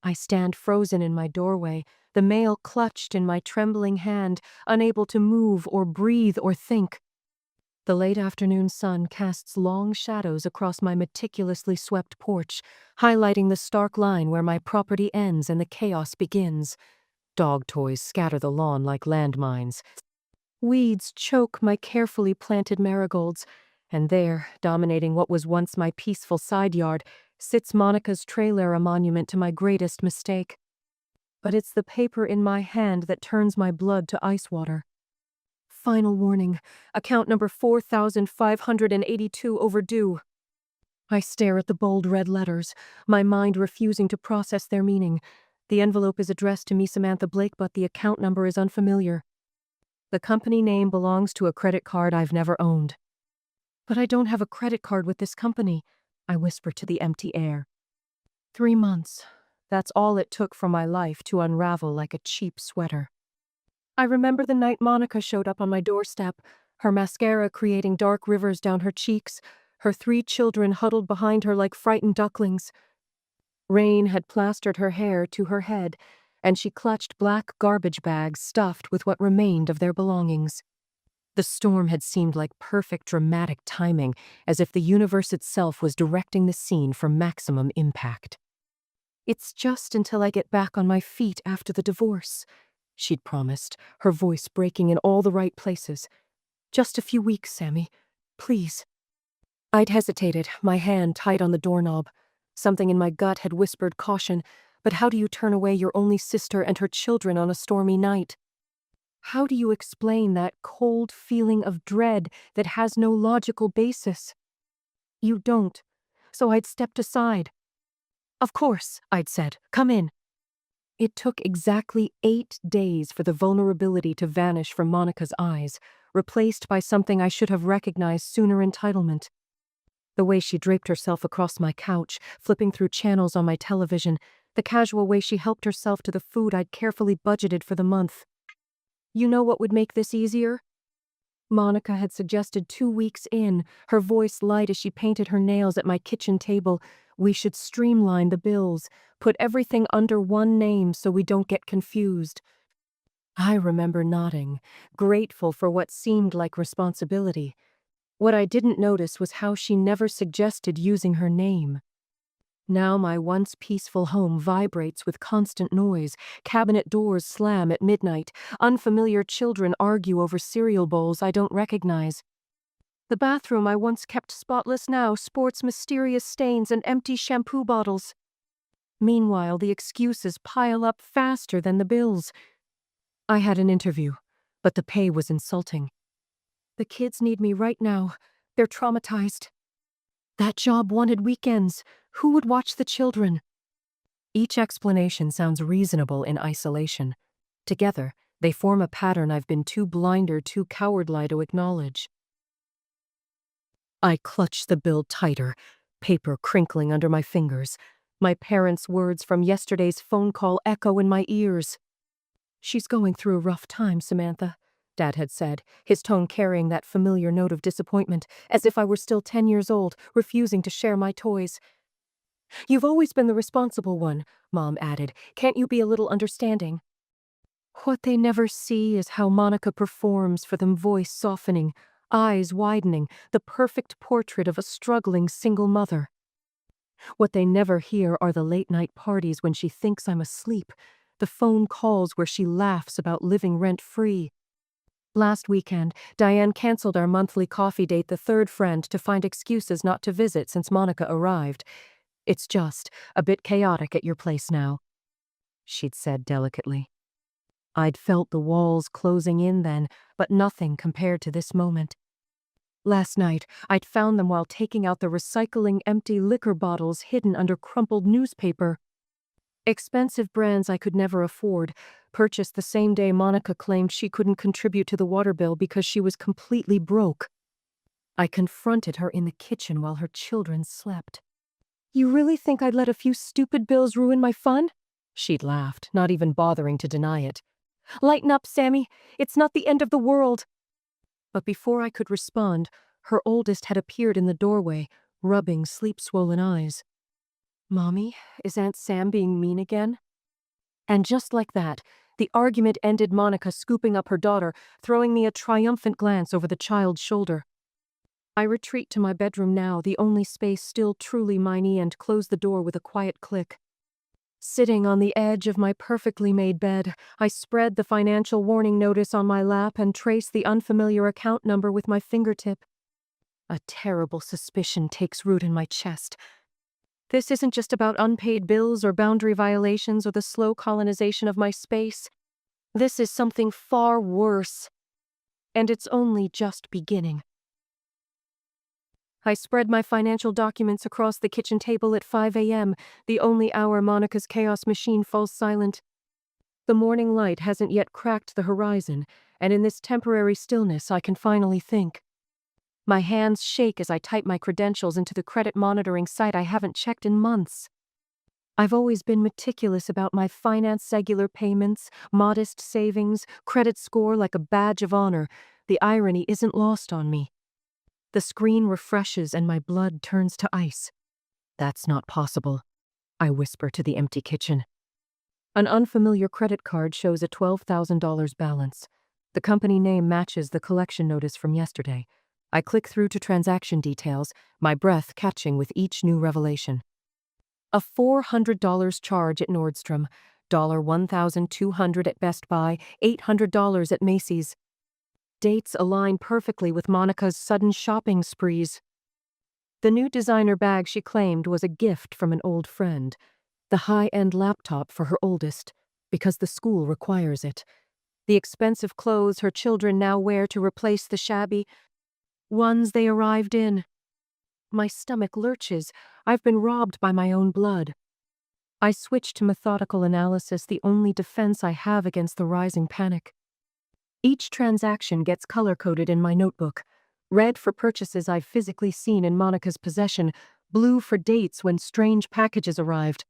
I stand frozen in my doorway, the mail clutched in my trembling hand, unable to move or breathe or think. The late afternoon sun casts long shadows across my meticulously swept porch, highlighting the stark line where my property ends and the chaos begins. Dog toys scatter the lawn like landmines. Weeds choke my carefully planted marigolds, and there, dominating what was once my peaceful side yard, sits Monica's trailer, a monument to my greatest mistake. But it's the paper in my hand that turns my blood to ice water. Final warning. Account number 4582 overdue. I stare at the bold red letters, my mind refusing to process their meaning. The envelope is addressed to me, Samantha Blake, but the account number is unfamiliar. The company name belongs to a credit card I've never owned. But I don't have a credit card with this company, I whisper to the empty air. 3 months. That's all it took for my life to unravel like a cheap sweater. I remember the night Monica showed up on my doorstep, her mascara creating dark rivers down her cheeks, her 3 children huddled behind her like frightened ducklings. Rain had plastered her hair to her head, and she clutched black garbage bags stuffed with what remained of their belongings. The storm had seemed like perfect dramatic timing, as if the universe itself was directing the scene for maximum impact. "It's just until I get back on my feet after the divorce," she'd promised, her voice breaking in all the right places. "Just a few weeks, Sammy. Please." I'd hesitated, my hand tight on the doorknob. Something in my gut had whispered caution, but how do you turn away your only sister and her children on a stormy night? How do you explain that cold feeling of dread that has no logical basis? You don't. So I'd stepped aside. "Of course," I'd said. "Come in." It took exactly 8 days for the vulnerability to vanish from Monica's eyes, replaced by something I should have recognized sooner: entitlement. The way she draped herself across my couch, flipping through channels on my television, the casual way she helped herself to the food I'd carefully budgeted for the month. "You know what would make this easier?" Monica had suggested 2 weeks in, her voice light as she painted her nails at my kitchen table. "We should streamline the bills, put everything under one name so we don't get confused." I remember nodding, grateful for what seemed like responsibility. What I didn't notice was how she never suggested using her name. Now my once peaceful home vibrates with constant noise. Cabinet doors slam at midnight. Unfamiliar children argue over cereal bowls I don't recognize. The bathroom I once kept spotless now sports mysterious stains and empty shampoo bottles. Meanwhile, the excuses pile up faster than the bills. I had an interview, but the pay was insulting. "The kids need me right now. They're traumatized." That job wanted weekends. Who would watch the children? Each explanation sounds reasonable in isolation. Together, they form a pattern I've been too blind or too cowardly to acknowledge. I clutch the bill tighter, paper crinkling under my fingers. My parents' words from yesterday's phone call echo in my ears. "She's going through a rough time, Samantha," Dad had said, his tone carrying that familiar note of disappointment, as if I were still 10 years old, refusing to share my toys. "You've always been the responsible one," Mom added. "Can't you be a little understanding?" What they never see is how Monica performs for them, voice softening, eyes widening, the perfect portrait of a struggling single mother. What they never hear are the late-night parties when she thinks I'm asleep, the phone calls where she laughs about living rent-free. Last weekend, Diane canceled our monthly coffee date, the third friend, to find excuses not to visit since Monica arrived. "It's just a bit chaotic at your place now," she'd said delicately. I'd felt the walls closing in then, but nothing compared to this moment. Last night, I'd found them while taking out the recycling empty liquor bottles hidden under crumpled newspaper. Expensive brands I could never afford, purchased the same day Monica claimed she couldn't contribute to the water bill because she was completely broke. I confronted her in the kitchen while her children slept. "You really think I'd let a few stupid bills ruin my fun?" She'd laughed, not even bothering to deny it. "Lighten up, Sammy. It's not the end of the world." But before I could respond, her oldest had appeared in the doorway, rubbing sleep-swollen eyes. Mommy, is Aunt Sam being mean again? And just like that, the argument ended Monica scooping up her daughter, throwing me a triumphant glance over the child's shoulder. I retreat to my bedroom now, the only space still truly mine, and close the door with a quiet click. Sitting on the edge of my perfectly made bed, I spread the financial warning notice on my lap and trace the unfamiliar account number with my fingertip. A terrible suspicion takes root in my chest. This isn't just about unpaid bills or boundary violations or the slow colonization of my space. This is something far worse. And it's only just beginning. I spread my financial documents across the kitchen table at 5 a.m., the only hour Monica's chaos machine falls silent. The morning light hasn't yet cracked the horizon, and in this temporary stillness I can finally think. My hands shake as I type my credentials into the credit monitoring site I haven't checked in months. I've always been meticulous about my finance, regular payments, modest savings, credit score like a badge of honor. The irony isn't lost on me. The screen refreshes and my blood turns to ice. That's not possible, I whisper to the empty kitchen. An unfamiliar credit card shows a $12,000 balance. The company name matches the collection notice from yesterday. I click through to transaction details, my breath catching with each new revelation. A $400 charge at Nordstrom, $1,200 at Best Buy, $800 at Macy's. Dates align perfectly with Monica's sudden shopping sprees. The new designer bag she claimed was a gift from an old friend. The high-end laptop for her oldest, because the school requires it. The expensive clothes her children now wear to replace the shabby ones they arrived in. My stomach lurches. I've been robbed by my own blood. I switch to methodical analysis, the only defense I have against the rising panic. Each transaction gets color-coded in my notebook. Red for purchases I've physically seen in Monica's possession, blue for dates when strange packages arrived,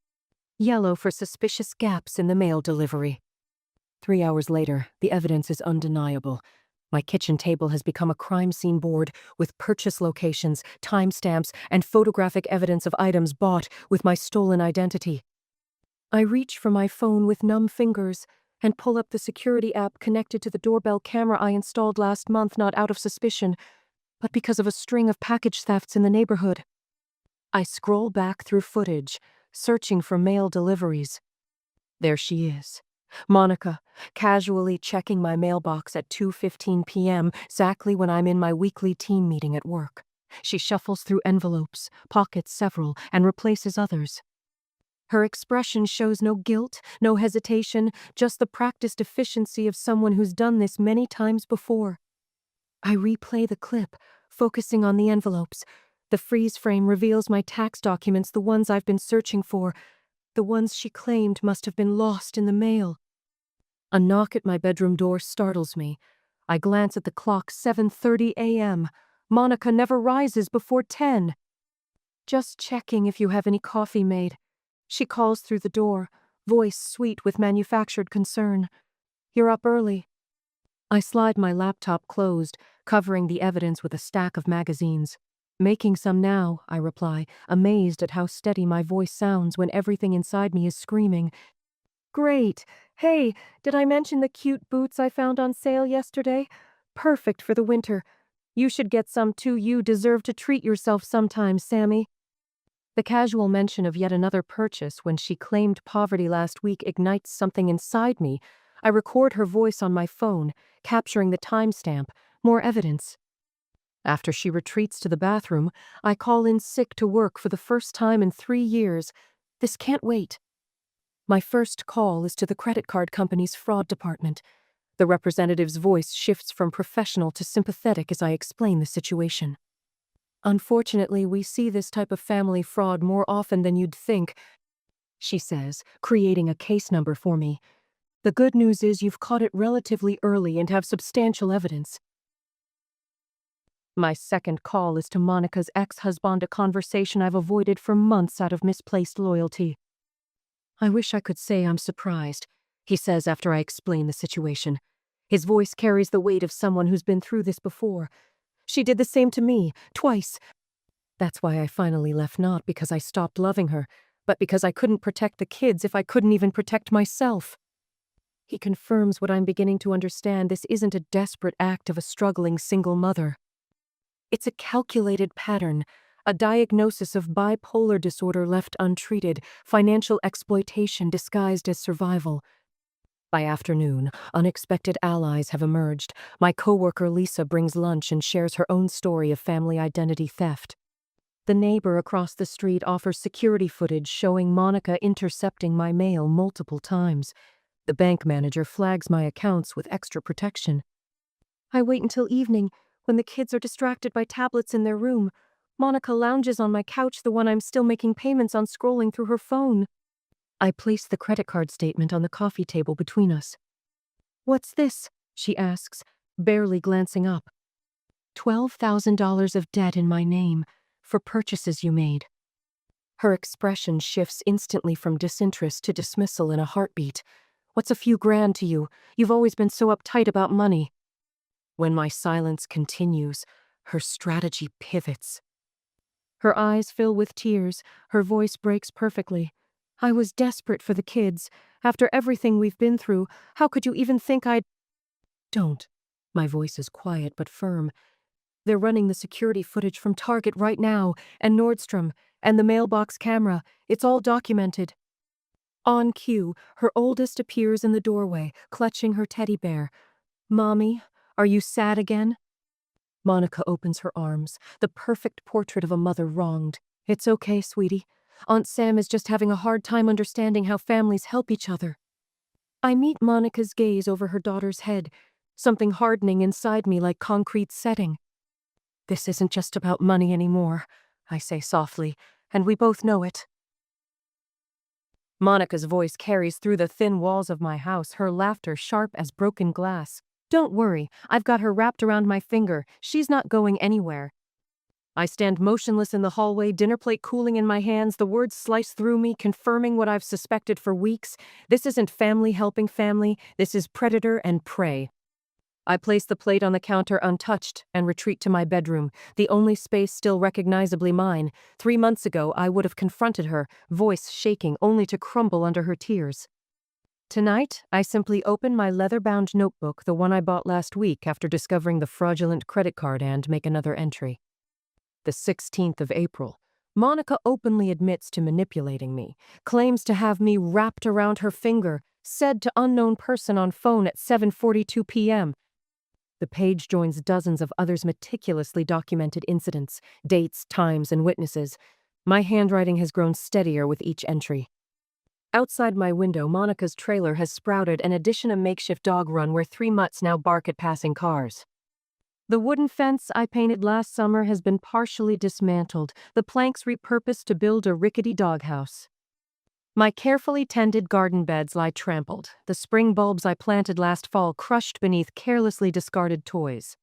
yellow for suspicious gaps in the mail delivery. 3 hours later, the evidence is undeniable. My kitchen table has become a crime scene board with purchase locations, timestamps, and photographic evidence of items bought with my stolen identity. I reach for my phone with numb fingers and pull up the security app connected to the doorbell camera I installed last month, not out of suspicion, but because of a string of package thefts in the neighborhood. I scroll back through footage, searching for mail deliveries. There she is, Monica, casually checking my mailbox at 2:15 p.m., exactly when I'm in my weekly team meeting at work. She shuffles through envelopes, pockets several, and replaces others. Her expression shows no guilt, no hesitation, just the practiced efficiency of someone who's done this many times before. I replay the clip, focusing on the envelopes. The freeze frame reveals my tax documents, the ones I've been searching for, the ones she claimed must have been lost in the mail. A knock at my bedroom door startles me. I glance at the clock, 7:30 a.m. Monica never rises before 10. Just checking if you have any coffee made. She calls through the door, voice sweet with manufactured concern. You're up early. I slide my laptop closed, covering the evidence with a stack of magazines. Making some now, I reply, amazed at how steady my voice sounds when everything inside me is screaming. Great. Hey, did I mention the cute boots I found on sale yesterday? Perfect for the winter. You should get some too. You deserve to treat yourself sometime, Sammy. The casual mention of yet another purchase when she claimed poverty last week ignites something inside me. I record her voice on my phone, capturing the timestamp, more evidence. After she retreats to the bathroom, I call in sick to work for the first time in 3 years. This can't wait. My first call is to the credit card company's fraud department. The representative's voice shifts from professional to sympathetic as I explain the situation. Unfortunately, we see this type of family fraud more often than you'd think, she says, creating a case number for me. The good news is you've caught it relatively early and have substantial evidence. My second call is to Monica's ex-husband, a conversation I've avoided for months out of misplaced loyalty. I wish I could say I'm surprised, he says after I explain the situation. His voice carries the weight of someone who's been through this before. She did the same to me, twice. That's why I finally left, not because I stopped loving her, but because I couldn't protect the kids if I couldn't even protect myself. He confirms what I'm beginning to understand. This isn't a desperate act of a struggling single mother. It's a calculated pattern, a diagnosis of bipolar disorder left untreated, financial exploitation disguised as survival. By afternoon, unexpected allies have emerged. My coworker Lisa brings lunch and shares her own story of family identity theft. The neighbor across the street offers security footage showing Monica intercepting my mail multiple times. The bank manager flags my accounts with extra protection. I wait until evening, when the kids are distracted by tablets in their room. Monica lounges on my couch, the one I'm still making payments on, scrolling through her phone. I place the credit card statement on the coffee table between us. "What's this?" she asks, barely glancing up. $12,000 of debt in my name, for purchases you made. Her expression shifts instantly from disinterest to dismissal in a heartbeat. "What's a few grand to you? You've always been so uptight about money." When my silence continues, her strategy pivots. Her eyes fill with tears, her voice breaks perfectly. "I was desperate for the kids. After everything we've been through, how could you even think I'd—" "Don't." My voice is quiet but firm. "They're running the security footage from Target right now, and Nordstrom, and the mailbox camera. It's all documented." On cue, her oldest appears in the doorway, clutching her teddy bear. "Mommy, are you sad again?" Monica opens her arms, the perfect portrait of a mother wronged. "It's okay, sweetie. Aunt Sam is just having a hard time understanding how families help each other." I meet Monica's gaze over her daughter's head, something hardening inside me like concrete setting. "This isn't just about money anymore," I say softly, "and we both know it." Monica's voice carries through the thin walls of my house, her laughter sharp as broken glass. "Don't worry, I've got her wrapped around my finger. She's not going anywhere." I stand motionless in the hallway, dinner plate cooling in my hands. The words slice through me, confirming what I've suspected for weeks. This isn't family helping family. This is predator and prey. I place the plate on the counter untouched and retreat to my bedroom, the only space still recognizably mine. 3 months ago, I would have confronted her, voice shaking, only to crumble under her tears. Tonight, I simply open my leather-bound notebook, the one I bought last week after discovering the fraudulent credit card, and make another entry. The 16th of April. Monica openly admits to manipulating me, claims to have me wrapped around her finger, said to unknown person on phone at 7:42 p.m. The page joins dozens of others' meticulously documented incidents, dates, times, and witnesses. My handwriting has grown steadier with each entry. Outside my window, Monica's trailer has sprouted an addition, a makeshift dog run where 3 mutts now bark at passing cars. The wooden fence I painted last summer has been partially dismantled, the planks repurposed to build a rickety doghouse. My carefully tended garden beds lie trampled, the spring bulbs I planted last fall crushed beneath carelessly discarded toys.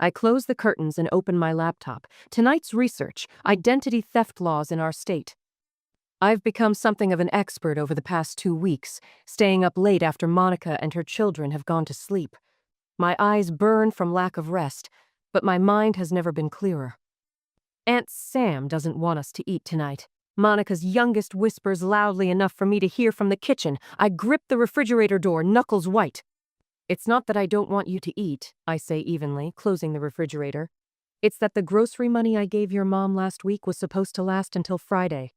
I close the curtains and open my laptop. Tonight's research: identity theft laws in our state. I've become something of an expert over the past 2 weeks, staying up late after Monica and her children have gone to sleep. My eyes burn from lack of rest, but my mind has never been clearer. Aunt Sam doesn't want us to eat tonight. Monica's youngest whispers loudly enough for me to hear from the kitchen. I grip the refrigerator door, knuckles white. "It's not that I don't want you to eat," I say evenly, closing the refrigerator. "It's that the grocery money I gave your mom last week was supposed to last until Friday."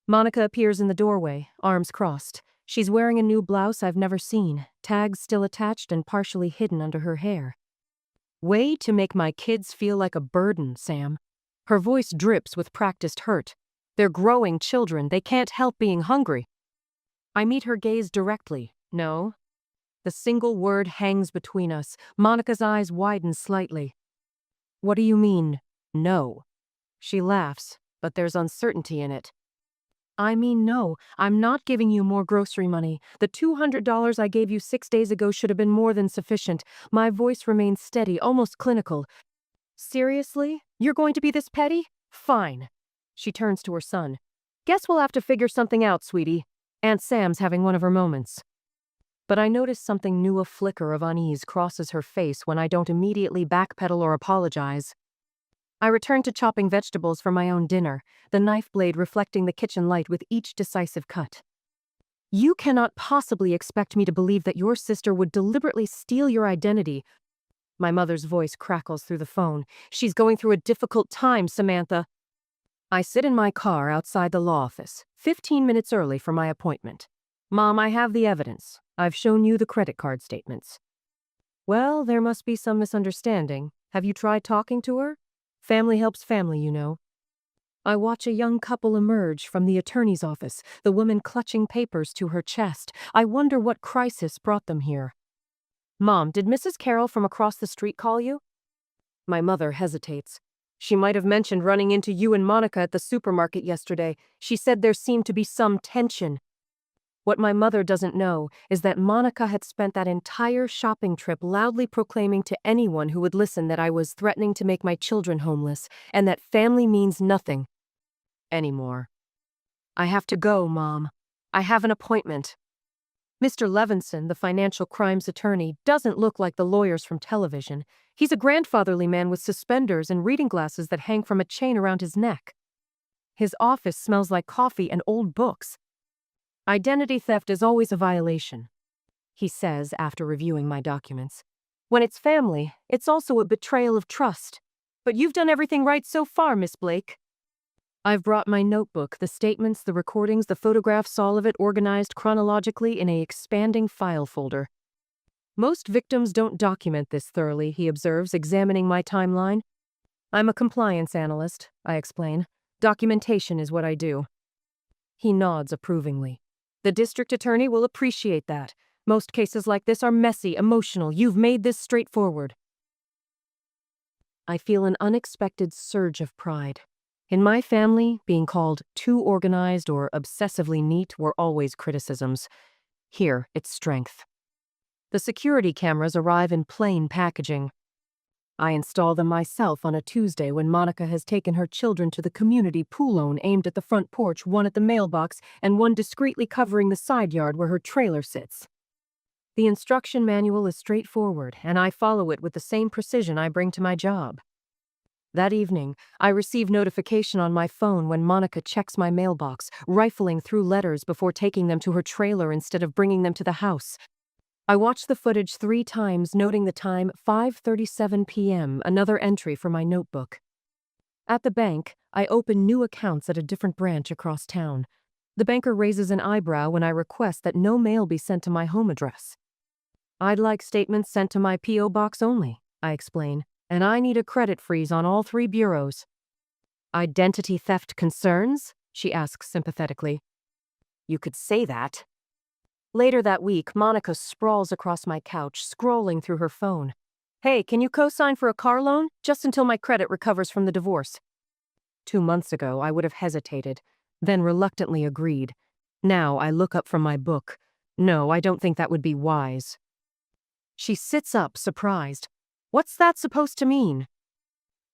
Monica appears in the doorway, arms crossed. She's wearing a new blouse I've never seen, tags still attached and partially hidden under her hair. "Way to make my kids feel like a burden, Sam." Her voice drips with practiced hurt. "They're growing children. They can't help being hungry." I meet her gaze directly. "No." The single word hangs between us. Monica's eyes widen slightly. "What do you mean, no?" She laughs, but there's uncertainty in it. "I mean no, I'm not giving you more grocery money. The $200 I gave you 6 days ago should have been more than sufficient." My voice remains steady, almost clinical. "Seriously? You're going to be this petty? Fine." She turns to her son. "Guess we'll have to figure something out, sweetie. Aunt Sam's having one of her moments." But I notice something new. A flicker of unease crosses her face when I don't immediately backpedal or apologize. I returned to chopping vegetables for my own dinner, the knife blade reflecting the kitchen light with each decisive cut. You cannot possibly expect me to believe that your sister would deliberately steal your identity. My mother's voice crackles through the phone. She's going through a difficult time, Samantha. I sit in my car outside the law office, 15 minutes early for my appointment. Mom, I have the evidence. I've shown you the credit card statements. Well, there must be some misunderstanding. Have you tried talking to her? Family helps family, you know. I watch a young couple emerge from the attorney's office, the woman clutching papers to her chest. I wonder what crisis brought them here. Mom, did Mrs. Carroll from across the street call you? My mother hesitates. She might have mentioned running into you and Monica at the supermarket yesterday. She said there seemed to be some tension. What my mother doesn't know is that Monica had spent that entire shopping trip loudly proclaiming to anyone who would listen that I was threatening to make my children homeless, and that family means nothing anymore. I have to go, Mom. I have an appointment. Mr. Levinson, the financial crimes attorney, doesn't look like the lawyers from television. He's a grandfatherly man with suspenders and reading glasses that hang from a chain around his neck. His office smells like coffee and old books. Identity theft is always a violation, he says after reviewing my documents. When it's family, it's also a betrayal of trust. But you've done everything right so far, Miss Blake. I've brought my notebook, the statements, the recordings, the photographs, all of it organized chronologically in an expanding file folder. Most victims don't document this thoroughly, he observes, examining my timeline. I'm a compliance analyst, I explain. Documentation is what I do. He nods approvingly. The district attorney will appreciate that. Most cases like this are messy, emotional. You've made this straightforward. I feel an unexpected surge of pride. In my family, being called too organized or obsessively neat were always criticisms. Here, it's strength. The security cameras arrive in plain packaging. I install them myself on a Tuesday when Monica has taken her children to the community pool aimed at the front porch, one at the mailbox, and one discreetly covering the side yard where her trailer sits. The instruction manual is straightforward, and I follow it with the same precision I bring to my job. That evening, I receive notification on my phone when Monica checks my mailbox, rifling through letters before taking them to her trailer instead of bringing them to the house. I watch the footage 3 times, noting the time 5:37 p.m., another entry for my notebook. At the bank, I open new accounts at a different branch across town. The banker raises an eyebrow when I request that no mail be sent to my home address. I'd like statements sent to my P.O. box only, I explain, and I need a credit freeze on all 3 bureaus. Identity theft concerns? She asks sympathetically. You could say that. Later that week, Monica sprawls across my couch, scrolling through her phone. Hey, can you co-sign for a car loan? Just until my credit recovers from the divorce. 2 months ago, I would have hesitated, then reluctantly agreed. Now I look up from my book. No, I don't think that would be wise. She sits up, surprised. What's that supposed to mean?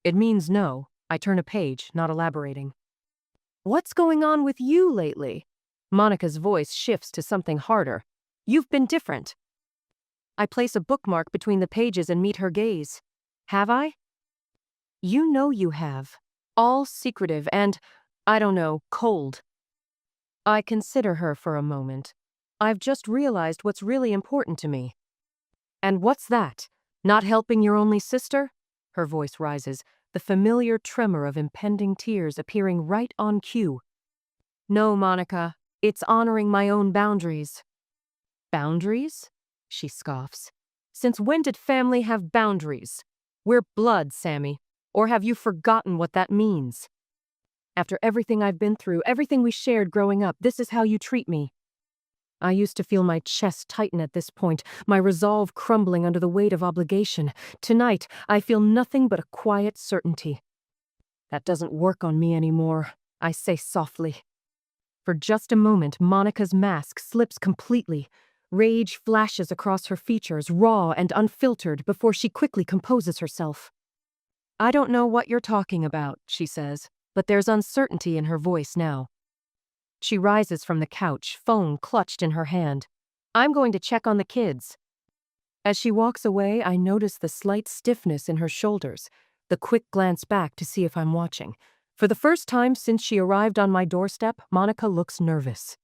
It means no. I turn a page, not elaborating. What's going on with you lately? Monica's voice shifts to something harder. You've been different. I place a bookmark between the pages and meet her gaze. Have I? You know you have. All secretive and, I don't know, cold. I consider her for a moment. I've just realized what's really important to me. And what's that? Not helping your only sister? Her voice rises, the familiar tremor of impending tears appearing right on cue. No, Monica, it's honoring my own boundaries. Boundaries? She scoffs. Since when did family have boundaries? We're blood, Sammy. Or have you forgotten what that means? After everything I've been through, everything we shared growing up, this is how you treat me. I used to feel my chest tighten at this point, my resolve crumbling under the weight of obligation. Tonight, I feel nothing but a quiet certainty. That doesn't work on me anymore, I say softly. For just a moment, Monica's mask slips completely. Rage flashes across her features, raw and unfiltered, before she quickly composes herself. I don't know what you're talking about, she says, but there's uncertainty in her voice now. She rises from the couch, phone clutched in her hand. I'm going to check on the kids. As she walks away, I notice the slight stiffness in her shoulders. the quick glance back to see if I'm watching. For the first time since she arrived on my doorstep, Monica looks nervous.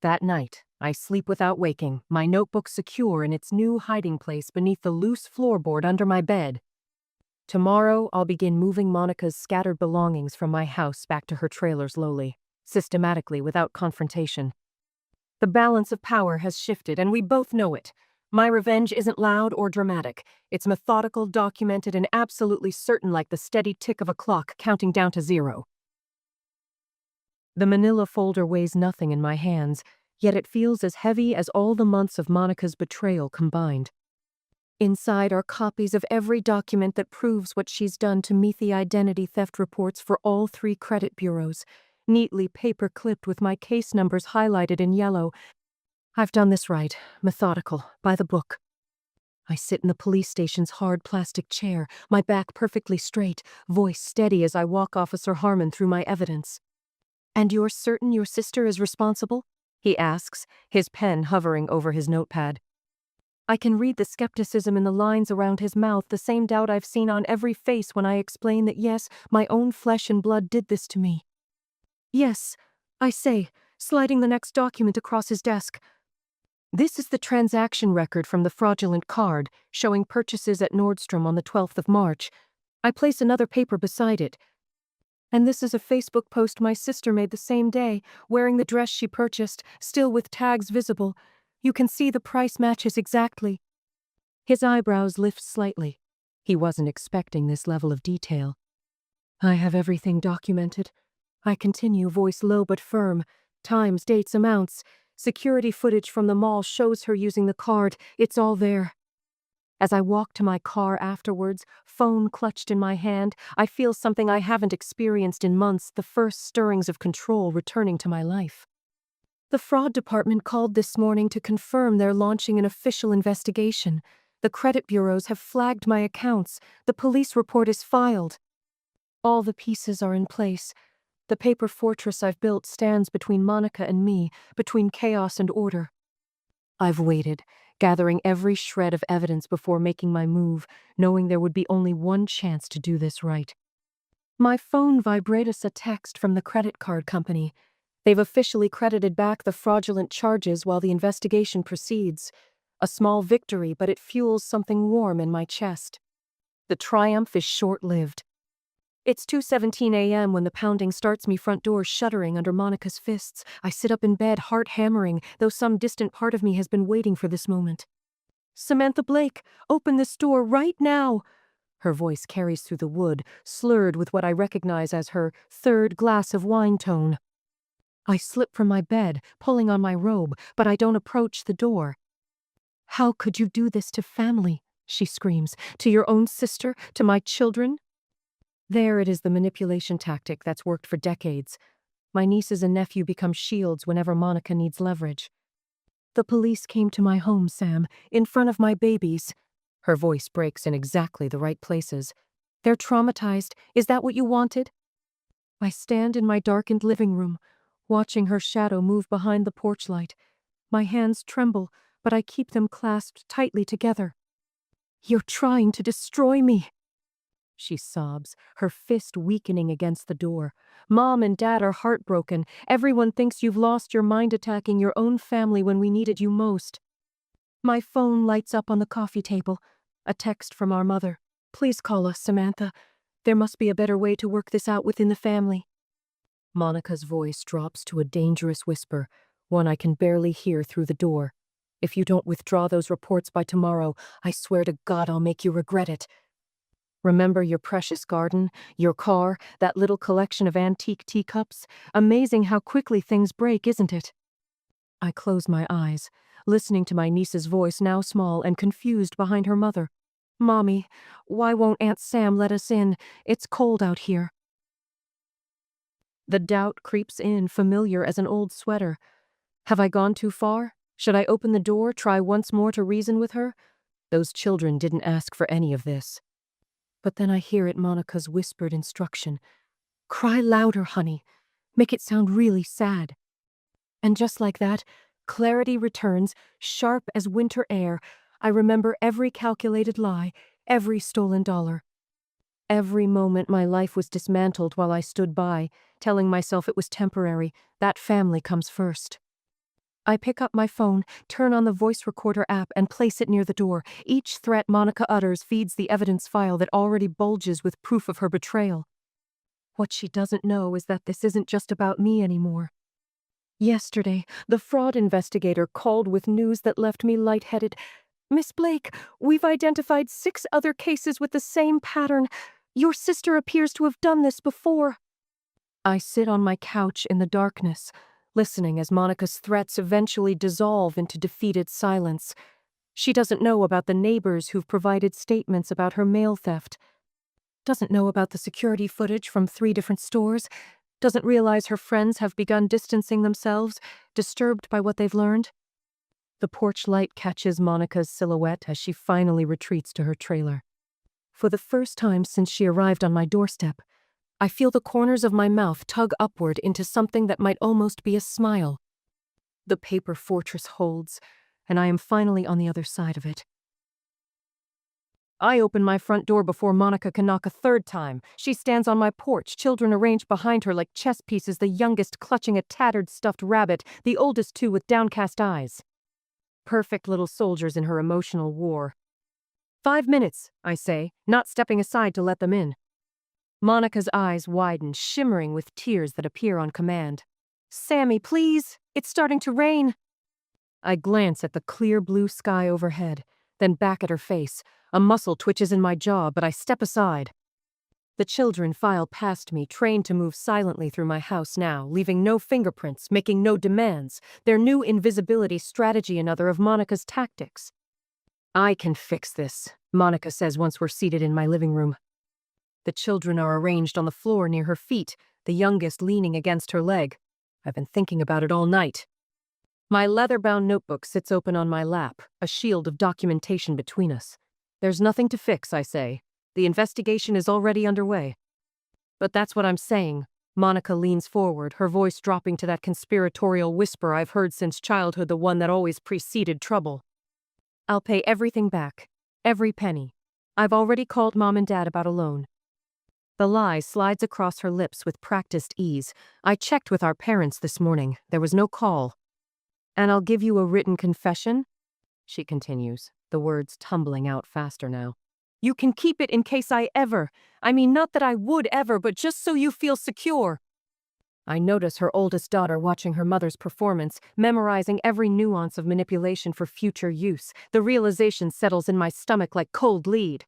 That night, I sleep without waking, my notebook secure in its new hiding place beneath the loose floorboard under my bed. Tomorrow, I'll begin moving Monica's scattered belongings from my house back to her trailer slowly, systematically, without confrontation. The balance of power has shifted, and we both know it. My revenge isn't loud or dramatic. It's methodical, documented, and absolutely certain, like the steady tick of a clock counting down to 0. The manila folder weighs nothing in my hands, yet it feels as heavy as all the months of Monica's betrayal combined. Inside are copies of every document that proves what she's done to meet the identity theft reports for all 3 credit bureaus, neatly paper-clipped with my case numbers highlighted in yellow. I've done this right, methodical, by the book. I sit in the police station's hard plastic chair, my back perfectly straight, voice steady as I walk Officer Harmon through my evidence. "And you're certain your sister is responsible?" he asks, his pen hovering over his notepad. I can read the skepticism in the lines around his mouth, the same doubt I've seen on every face when I explain that yes, my own flesh and blood did this to me. "Yes," I say, sliding the next document across his desk. This is the transaction record from the fraudulent card, showing purchases at Nordstrom on the 12th of March. I place another paper beside it. And this is a Facebook post my sister made the same day, wearing the dress she purchased, still with tags visible. You can see the price matches exactly. His eyebrows lift slightly. He wasn't expecting this level of detail. I have everything documented. I continue, voice low but firm. Times, dates, amounts. Security footage from the mall shows her using the card. It's all there. As I walk to my car afterwards, phone clutched in my hand, I feel something I haven't experienced in months, the first stirrings of control returning to my life. The fraud department called this morning to confirm they're launching an official investigation. The credit bureaus have flagged my accounts. The police report is filed. All the pieces are in place. The paper fortress I've built stands between Monica and me, between chaos and order. I've waited, gathering every shred of evidence before making my move, knowing there would be only one chance to do this right. My phone vibrates a text from the credit card company. They've officially credited back the fraudulent charges while the investigation proceeds. A small victory, but it fuels something warm in my chest. The triumph is short-lived. It's 2:17 a.m. when the pounding starts, me front door shuddering under Monica's fists. I sit up in bed, heart hammering, though some distant part of me has been waiting for this moment. "Samantha Blake, open this door right now!" Her voice carries through the wood, slurred with what I recognize as her third glass of wine tone. I slip from my bed, pulling on my robe, but I don't approach the door. "How could you do this to family?" she screams. "To your own sister? To my children?" There it is, the manipulation tactic that's worked for decades. My nieces and nephew become shields whenever Monica needs leverage. "The police came to my home, Sam, in front of my babies." Her voice breaks in exactly the right places. "They're traumatized. Is that what you wanted?" I stand in my darkened living room, watching her shadow move behind the porch light. My hands tremble, but I keep them clasped tightly together. "You're trying to destroy me," she sobs, her fist weakening against the door. "Mom and Dad are heartbroken. Everyone thinks you've lost your mind attacking your own family when we needed you most." My phone lights up on the coffee table. A text from our mother. "Please call us, Samantha. There must be a better way to work this out within the family." Monica's voice drops to a dangerous whisper, one I can barely hear through the door. "If you don't withdraw those reports by tomorrow, I swear to God I'll make you regret it. Remember your precious garden, your car, that little collection of antique teacups? Amazing how quickly things break, isn't it?" I close my eyes, listening to my niece's voice, now small and confused behind her mother. "Mommy, why won't Aunt Sam let us in? It's cold out here." The doubt creeps in, familiar as an old sweater. Have I gone too far? Should I open the door, try once more to reason with her? Those children didn't ask for any of this. But then I hear it, Monica's whispered instruction. "Cry louder, honey. Make it sound really sad." And just like that, clarity returns, sharp as winter air. I remember every calculated lie, every stolen dollar. Every moment my life was dismantled while I stood by, telling myself it was temporary, that family comes first. I pick up my phone, turn on the voice recorder app, and place it near the door. Each threat Monica utters feeds the evidence file that already bulges with proof of her betrayal. What she doesn't know is that this isn't just about me anymore. Yesterday, the fraud investigator called with news that left me lightheaded. "Miss Blake, we've identified 6 other cases with the same pattern. Your sister appears to have done this before." I sit on my couch in the darkness, listening as Monica's threats eventually dissolve into defeated silence. She doesn't know about the neighbors who've provided statements about her mail theft. Doesn't know about the security footage from 3 different stores. Doesn't realize her friends have begun distancing themselves, disturbed by what they've learned. The porch light catches Monica's silhouette as she finally retreats to her trailer. For the first time since she arrived on my doorstep, I feel the corners of my mouth tug upward into something that might almost be a smile. The paper fortress holds, and I am finally on the other side of it. I open my front door before Monica can knock a third time. She stands on my porch, children arranged behind her like chess pieces, the youngest clutching a tattered stuffed rabbit, the oldest 2 with downcast eyes. Perfect little soldiers in her emotional war. 5 minutes, I say, not stepping aside to let them in. Monica's eyes widen, shimmering with tears that appear on command. "Sammy, please! It's starting to rain!" I glance at the clear blue sky overhead, then back at her face. A muscle twitches in my jaw, but I step aside. The children file past me, trained to move silently through my house now, leaving no fingerprints, making no demands, their new invisibility strategy another of Monica's tactics. "I can fix this," Monica says once we're seated in my living room. The children are arranged on the floor near her feet, the youngest leaning against her leg. I've been thinking about it all night. My leather-bound notebook sits open on my lap, a shield of documentation between us. "There's nothing to fix," I say. "The investigation is already underway." "But that's what I'm saying." Monica leans forward, her voice dropping to that conspiratorial whisper I've heard since childhood, the one that always preceded trouble. "I'll pay everything back. Every penny. I've already called Mom and Dad about a loan." The lie slides across her lips with practiced ease. "I checked with our parents this morning. There was no call." "And I'll give you a written confession?" she continues, the words tumbling out faster now. "You can keep it in case I mean, not that I would ever, but just so you feel secure." I notice her oldest daughter watching her mother's performance, memorizing every nuance of manipulation for future use. The realization settles in my stomach like cold lead.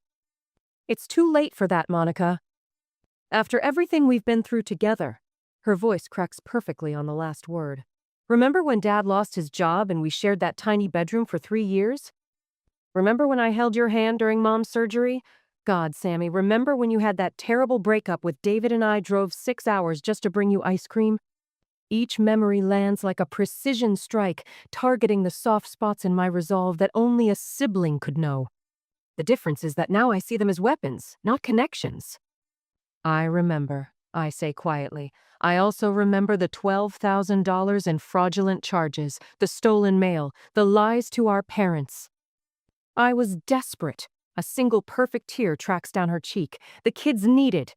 "It's too late for that, Monica. After everything we've been through together." Her voice cracks perfectly on the last word. "Remember when Dad lost his job and we shared that tiny bedroom for 3 years? Remember when I held your hand during Mom's surgery? God, Sammy, remember when you had that terrible breakup with David and I drove 6 hours just to bring you ice cream?" Each memory lands like a precision strike, targeting the soft spots in my resolve that only a sibling could know. The difference is that now I see them as weapons, not connections. "I remember," I say quietly. "I also remember the $12,000 in fraudulent charges, the stolen mail, the lies to our parents." I was desperate. A single perfect tear tracks down her cheek. The kids needed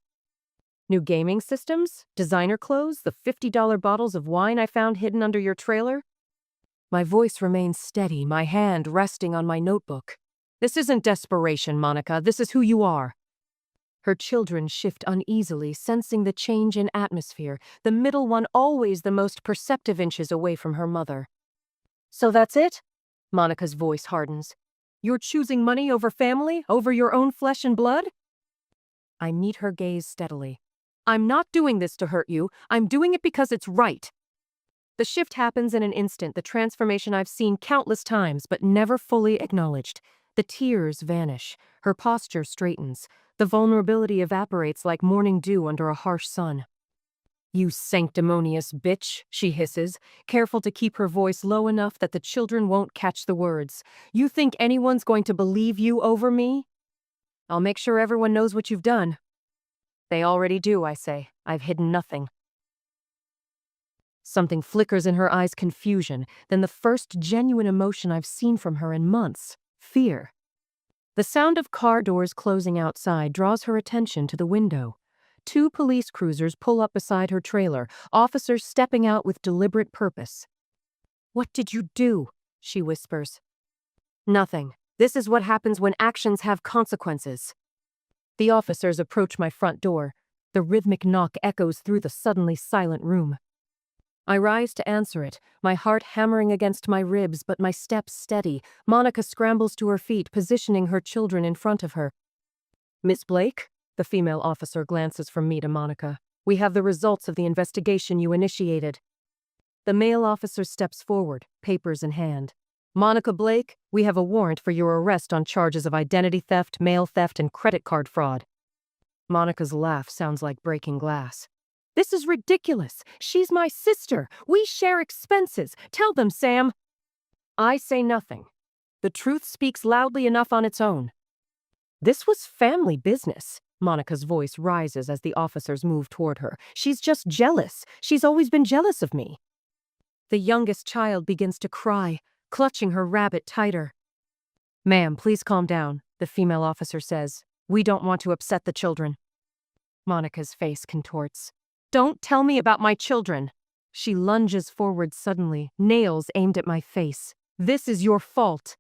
new gaming systems, designer clothes, the $50 bottles of wine I found hidden under your trailer. My voice remains steady, my hand resting on my notebook. "This isn't desperation, Monica. This is who you are." Her children shift uneasily, sensing the change in atmosphere, the middle one always the most perceptive inches away from her mother. "So that's it?" Monica's voice hardens. "You're choosing money over family, over your own flesh and blood?" I meet her gaze steadily. "I'm not doing this to hurt you. I'm doing it because it's right." The shift happens in an instant, the transformation I've seen countless times but never fully acknowledged. The tears vanish. Her posture straightens. The vulnerability evaporates like morning dew under a harsh sun. "You sanctimonious bitch," she hisses, careful to keep her voice low enough that the children won't catch the words. "You think anyone's going to believe you over me? I'll make sure everyone knows what you've done." "They already do," I say. "I've hidden nothing." Something flickers in her eyes, confusion, then the first genuine emotion I've seen from her in months, fear. The sound of car doors closing outside draws her attention to the window. 2 police cruisers pull up beside her trailer, officers stepping out with deliberate purpose. "What did you do?" she whispers. "Nothing. This is what happens when actions have consequences." The officers approach my front door. The rhythmic knock echoes through the suddenly silent room. I rise to answer it, my heart hammering against my ribs, but my steps steady. Monica scrambles to her feet, positioning her children in front of her. "Miss Blake?" The female officer glances from me to Monica. "We have the results of the investigation you initiated." The male officer steps forward, papers in hand. "Monica Blake, we have a warrant for your arrest on charges of identity theft, mail theft, and credit card fraud." Monica's laugh sounds like breaking glass. "This is ridiculous. She's my sister. We share expenses. Tell them, Sam." I say nothing. The truth speaks loudly enough on its own. "This was family business." Monica's voice rises as the officers move toward her. "She's just jealous. She's always been jealous of me." The youngest child begins to cry, clutching her rabbit tighter. "Ma'am, please calm down," the female officer says. "We don't want to upset the children." Monica's face contorts. "Don't tell me about my children." She lunges forward suddenly, nails aimed at my face. "This is your fault."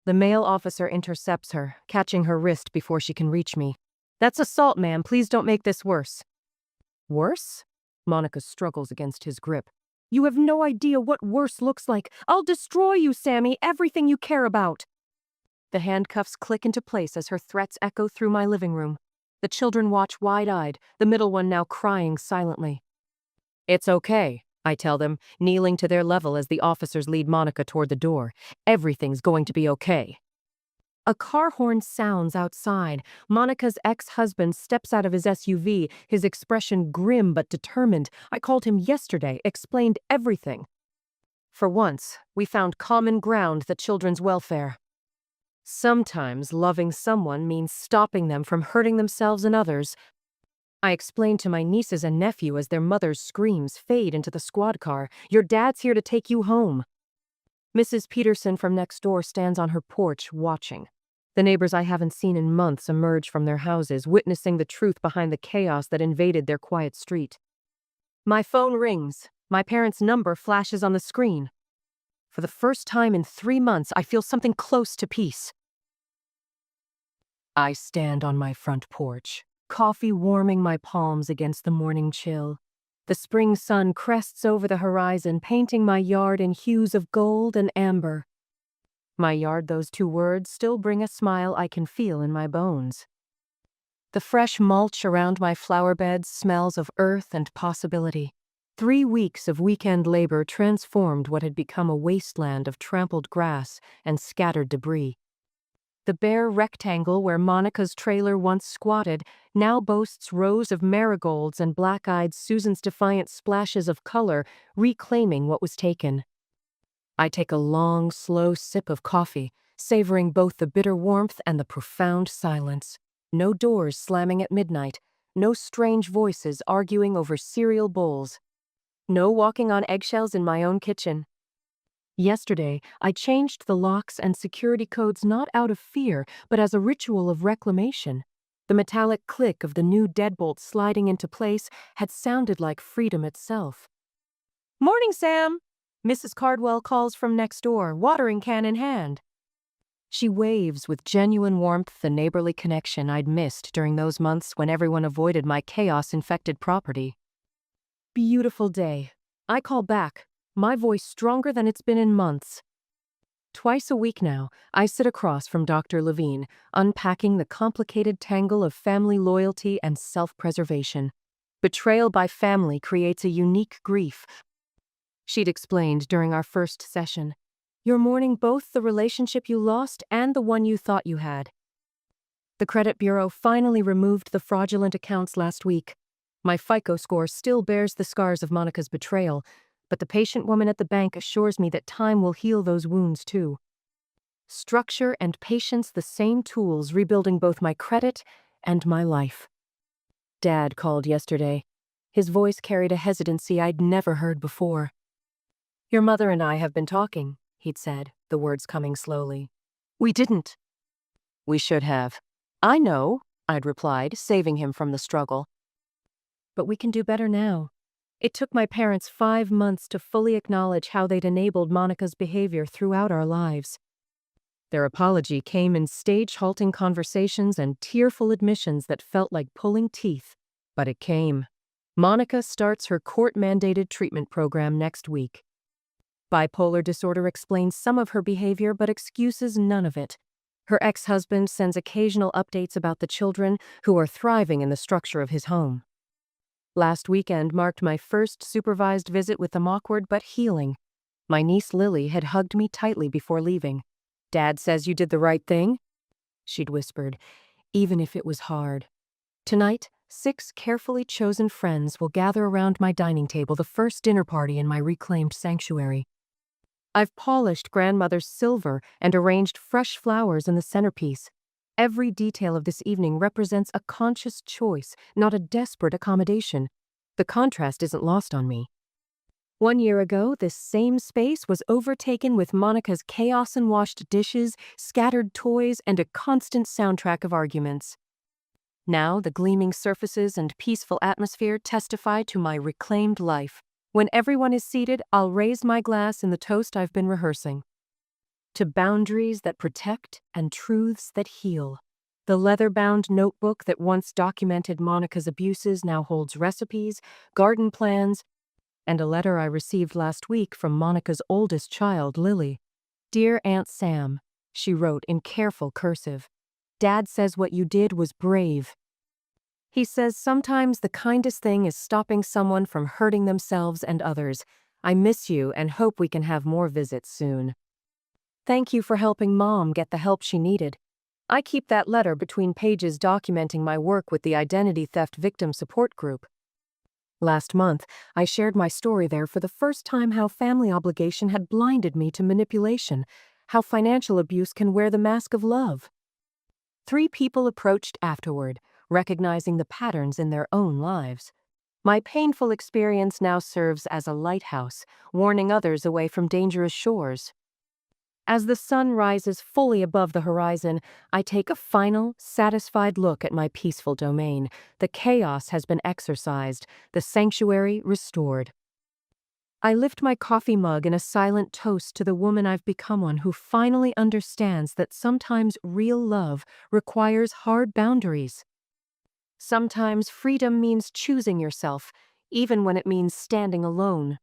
The male officer intercepts her, catching her wrist before she can reach me. "That's assault, ma'am. Please don't make this worse." "Worse?" Monica struggles against his grip. "You have no idea what worse looks like. I'll destroy you, Sammy, everything you care about." The handcuffs click into place as her threats echo through my living room. The children watch wide-eyed, the middle one now crying silently. "It's okay," I tell them, kneeling to their level as the officers lead Monica toward the door. "Everything's going to be okay." A car horn sounds outside. Monica's ex-husband steps out of his SUV, his expression grim but determined. I called him yesterday, explained everything. For once, we found common ground: the children's welfare. Sometimes loving someone means stopping them from hurting themselves and others. I explained to my nieces and nephew as their mother's screams fade into the squad car. "Your dad's here to take you home." Mrs. Peterson from next door stands on her porch, watching. The neighbors I haven't seen in months emerge from their houses, witnessing the truth behind the chaos that invaded their quiet street. My phone rings. My parents' number flashes on the screen. For the first time in 3 months, I feel something close to peace. I stand on my front porch, coffee warming my palms against the morning chill. The spring sun crests over the horizon, painting my yard in hues of gold and amber. My yard, those 2 words still bring a smile I can feel in my bones. The fresh mulch around my flower beds smells of earth and possibility. 3 weeks of weekend labor transformed what had become a wasteland of trampled grass and scattered debris. The bare rectangle where Monica's trailer once squatted now boasts rows of marigolds and black-eyed Susan's defiant splashes of color, reclaiming what was taken. I take a long, slow sip of coffee, savoring both the bitter warmth and the profound silence. No doors slamming at midnight, no strange voices arguing over cereal bowls. No walking on eggshells in my own kitchen. Yesterday, I changed the locks and security codes not out of fear, but as a ritual of reclamation. The metallic click of the new deadbolt sliding into place had sounded like freedom itself. "Morning, Sam!" Mrs. Cardwell calls from next door, watering can in hand. She waves with genuine warmth, the neighborly connection I'd missed during those months when everyone avoided my chaos-infected property. "Beautiful day." I call back, my voice stronger than it's been in months. Twice a week now, I sit across from Dr. Levine, unpacking the complicated tangle of family loyalty and self-preservation. Betrayal by family creates a unique grief. She'd explained during our first session. You're mourning both the relationship you lost and the one you thought you had. The credit bureau finally removed the fraudulent accounts last week. My FICO score still bears the scars of Monica's betrayal, but the patient woman at the bank assures me that time will heal those wounds too. Structure and patience, the same tools rebuilding both my credit and my life. Dad called yesterday. His voice carried a hesitancy I'd never heard before. "Your mother and I have been talking," he'd said, the words coming slowly. "We didn't." We should have. I know, I'd replied, saving him from the struggle. But we can do better now. It took my parents 5 months to fully acknowledge how they'd enabled Monica's behavior throughout our lives. Their apology came in stage-halting conversations and tearful admissions that felt like pulling teeth. But it came. Monica starts her court-mandated treatment program next week. Bipolar disorder explains some of her behavior but excuses none of it. Her ex-husband sends occasional updates about the children who are thriving in the structure of his home. Last weekend marked my first supervised visit with them, awkward but healing. My niece Lily had hugged me tightly before leaving. "Dad says you did the right thing?" she'd whispered, even if it was hard. Tonight, 6 carefully chosen friends will gather around my dining table, the first dinner party in my reclaimed sanctuary. I've polished grandmother's silver and arranged fresh flowers in the centerpiece. Every detail of this evening represents a conscious choice, not a desperate accommodation. The contrast isn't lost on me. 1 year ago, this same space was overtaken with Monica's chaos and washed dishes, scattered toys, and a constant soundtrack of arguments. Now, the gleaming surfaces and peaceful atmosphere testify to my reclaimed life. When everyone is seated, I'll raise my glass in the toast I've been rehearsing. To boundaries that protect and truths that heal. The leather-bound notebook that once documented Monica's abuses now holds recipes, garden plans, and a letter I received last week from Monica's oldest child, Lily. "Dear Aunt Sam," she wrote in careful cursive. "Dad says what you did was brave. He says sometimes the kindest thing is stopping someone from hurting themselves and others. I miss you and hope we can have more visits soon. Thank you for helping Mom get the help she needed." I keep that letter between pages documenting my work with the Identity Theft Victim Support Group. Last month, I shared my story there for the first time, how family obligation had blinded me to manipulation, how financial abuse can wear the mask of love. 3 people approached afterward, recognizing the patterns in their own lives. My painful experience now serves as a lighthouse, warning others away from dangerous shores. As the sun rises fully above the horizon, I take a final, satisfied look at my peaceful domain. The chaos has been exorcised, the sanctuary restored. I lift my coffee mug in a silent toast to the woman I've become, one who finally understands that sometimes real love requires hard boundaries. Sometimes freedom means choosing yourself, even when it means standing alone.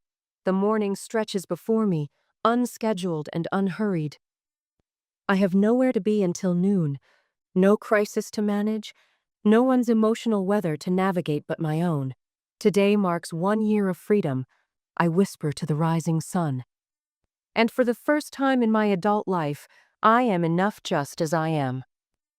The morning stretches before me, unscheduled and unhurried. I have nowhere to be until noon, no crisis to manage, no one's emotional weather to navigate but my own. Today marks 1 year of freedom, I whisper to the rising sun. And for the first time in my adult life, I am enough just as I am.